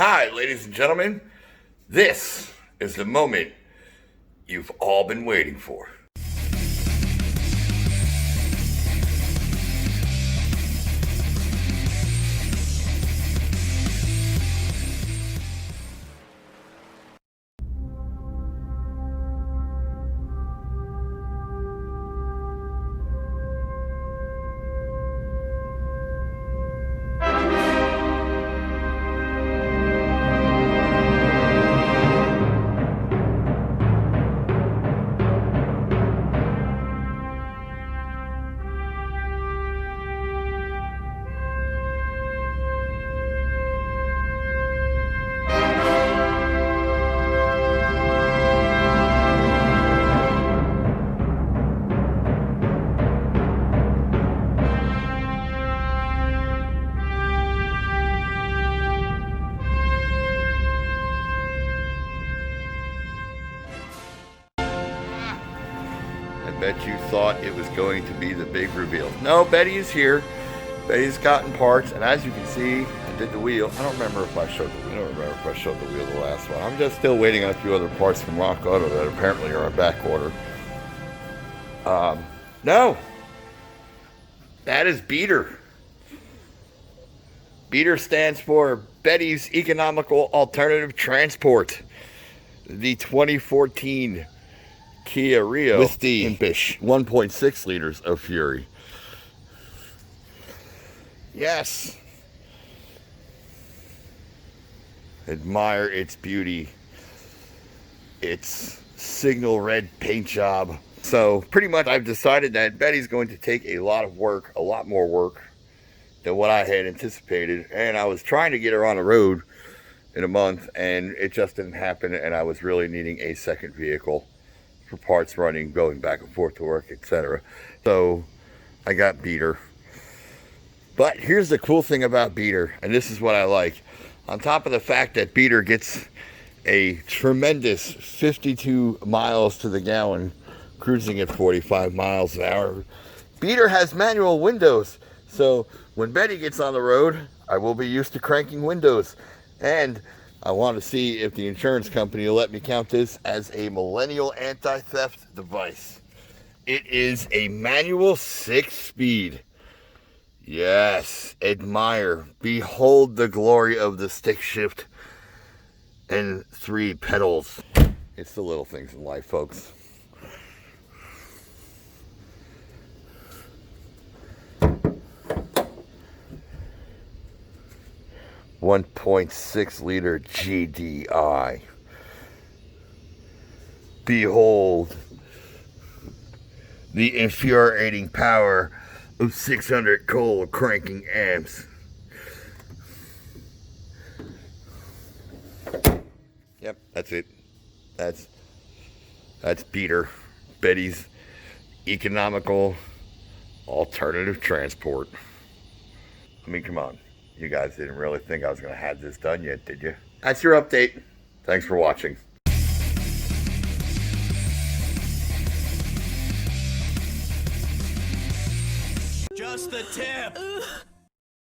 Hi, ladies and gentlemen. This is the moment you've all been waiting for. I bet you thought it was going to be the big reveal. No, Betty is here. Betty's gotten parts, and as you can see, I did the wheel. I don't remember if I showed the wheel. I don't remember if I showed the wheel the last one. I'm just still waiting on a few other parts from Rock Auto that apparently are on back order. No, that is Beater. Beater stands for Betty's Economical Alternative Transport. The 2014 Kia Rio with the impish 1.6 liters of Fury. Yes. Admire its beauty. Its signal red paint job. So pretty much I've decided that Betty's going to take a lot of work, a lot more work than what I had anticipated. And I was trying to get her on the road in a month, and it just didn't happen. And I was really needing a second vehicle for parts running, going back and forth to work, etc. So I got Beater. But here's the cool thing about Beater, and this is what I like. On top of the fact that Beater gets a tremendous 52 miles to the gallon, cruising at 45 miles an hour, Beater has manual windows. So when Betty gets on the road, I will be used to cranking windows. And I want to see if the insurance company will let me count this as a millennial anti-theft device. It is a manual 6-speed. Yes, admire, behold the glory of the stick shift and 3 pedals. It's the little things in life, folks. .6 liter GDI. Behold the infuriating power of 600 coal cranking amps. Yep, that's it. That's Beater, Betty's Economical Alternative Transport. I mean, come on. You guys didn't really think I was going to have this done yet, did you? That's your update. Thanks for watching. Just the tip.